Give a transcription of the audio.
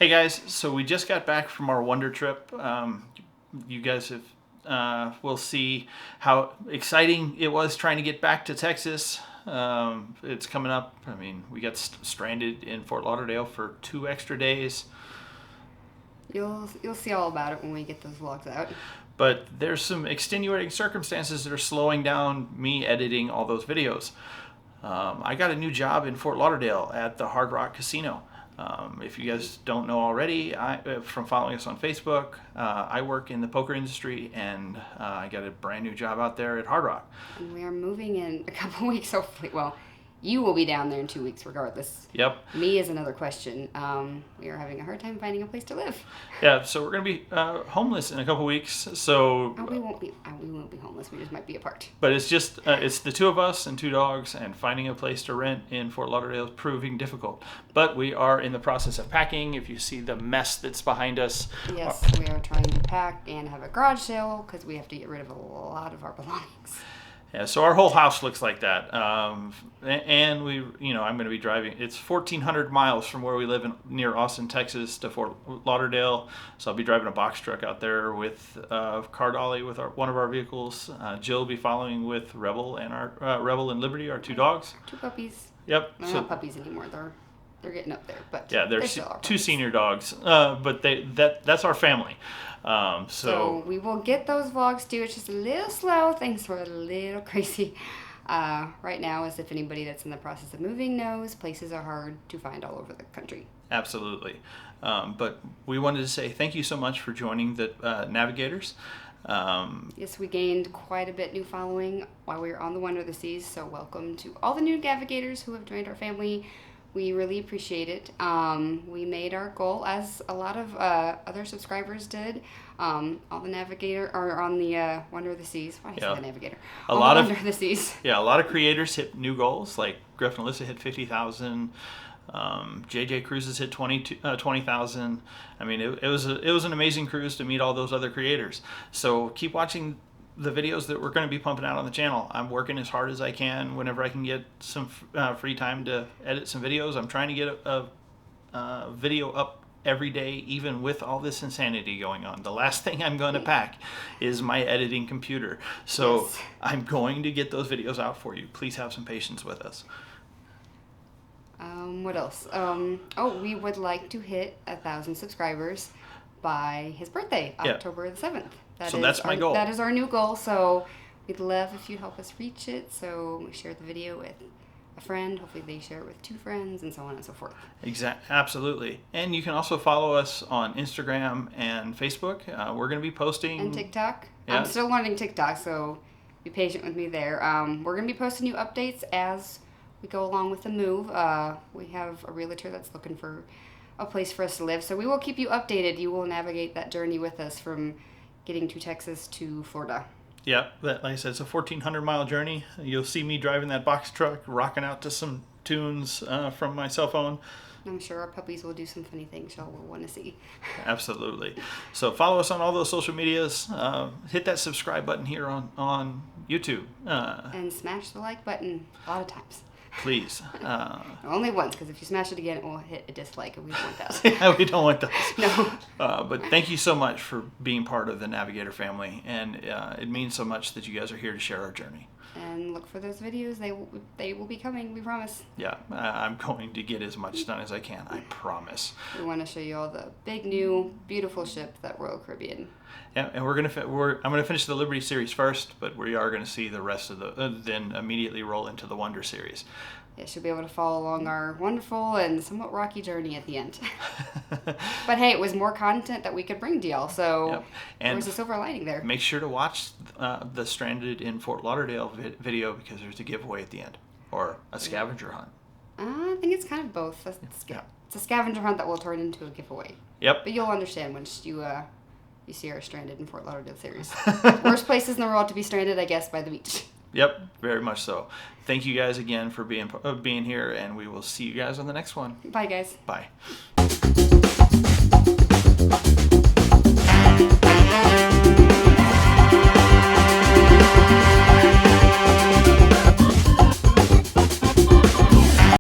Hey guys, so we just got back from our Wonder trip. You guys will see how exciting it was trying to get back to Texas. It's coming up. I mean, we got stranded in Fort Lauderdale for 2 extra days. You'll see all about it when we get those vlogs out. But there's some extenuating circumstances that are slowing down me editing all those videos. I got a new job in Fort Lauderdale at the Hard Rock Casino. If you guys don't know already, from following us on Facebook, I work in the poker industry, and I got a brand new job out there at Hard Rock. And we are moving in a couple weeks, hopefully. Well, you will be down there in 2 weeks regardless. Yep. Me is another question. We are having a hard time finding a place to live. Yeah, so we're going to be homeless in a couple weeks. So we won't be homeless. We just might be apart. But it's just it's the 2 of us and 2 dogs, and finding a place to rent in Fort Lauderdale is proving difficult. But we are in the process of packing. If you see the mess that's behind us. Yes, we are trying to pack and have a garage sale because we have to get rid of a lot of our belongings. Yeah, so our whole house looks like that, and I'm going to be driving. It's 1,400 miles from where we live near Austin, Texas, to Fort Lauderdale. So I'll be driving a box truck out there with car dolly with one of our vehicles. Jill will be following with Rebel and Rebel and Liberty, our 2 dogs. 2 puppies. Yep. They're not puppies anymore. They're getting up there, but yeah, they're still 2 senior dogs. But that's our family. So we will get those vlogs too. It's just a little slow. Things were a little crazy right now, as if anybody that's in the process of moving knows, places are hard to find all over the country. Absolutely. But we wanted to say thank you so much for joining the Navigators. Yes, we gained quite a bit new following while we were on the Wonder of the Seas. So welcome to all the new Navigators who have joined our family. We really appreciate it. We made our goal, as a lot of other subscribers did, on the Navigator, or on the Wonder of the Seas. Why did I say the Navigator? Wonder of the Seas. Yeah, a lot of creators hit new goals. Like Griff and Alyssa hit 50,000. JJ Cruises hit 20,000. I mean, it was an amazing cruise to meet all those other creators. So keep watching the videos that we're going to be pumping out on the channel. I'm working as hard as I can whenever I can get some free time to edit some videos. I'm trying to get a video up every day, even with all this insanity going on. The last thing I'm going to pack is my editing computer. So yes. I'm going to get those videos out for you. Please have some patience with us. What else? We would like to hit 1,000 subscribers by his birthday, October the 7th. That's my goal. That is our new goal, so we'd love if you'd help us reach it. So we share the video with a friend. Hopefully they share it with 2 friends, and so on and so forth. Absolutely. And you can also follow us on Instagram and Facebook. We're going to be posting... And TikTok. Yeah. I'm still learning TikTok, so be patient with me there. We're going to be posting new updates as we go along with the move. We have a realtor that's looking for a place for us to live, so we will keep you updated. You will navigate that journey with us from getting to Texas to Florida. Yeah, like I said, it's a 1,400-mile journey. You'll see me driving that box truck, rocking out to some tunes from my cell phone. I'm sure our puppies will do some funny things y'all will want to see. Absolutely. So follow us on all those social medias. Hit that subscribe button here on YouTube. And smash the like button a lot of times. Please. Only once, because if you smash it again, it will hit a dislike, and we don't want that. Yeah, we don't want those. No. But thank you so much for being part of the Navigator family, and it means so much that you guys are here to share our journey. And look for those videos. They will be coming, we promise. Yeah, I'm going to get as much done as I can, I promise. We want to show you all the big, new, beautiful ship, that Royal Caribbean. Yeah, and I'm gonna finish the Liberty series first, but we are gonna see the rest of then immediately roll into the Wonder series. Yeah, should be able to follow along our wonderful and somewhat rocky journey at the end. But hey, it was more content that we could bring to y'all, so yep. There was a silver lining there. Make sure to watch the Stranded in Fort Lauderdale video, because there's a giveaway at the end, or a scavenger hunt. I think it's kind of both. It's a scavenger hunt that will turn into a giveaway. Yep. But you'll understand once you see our Stranded in Fort Lauderdale series. Worst places in the world to be stranded, I guess, by the beach. Yep, very much so. Thank you guys again for being here, and we will see you guys on the next one. Bye, guys. Bye.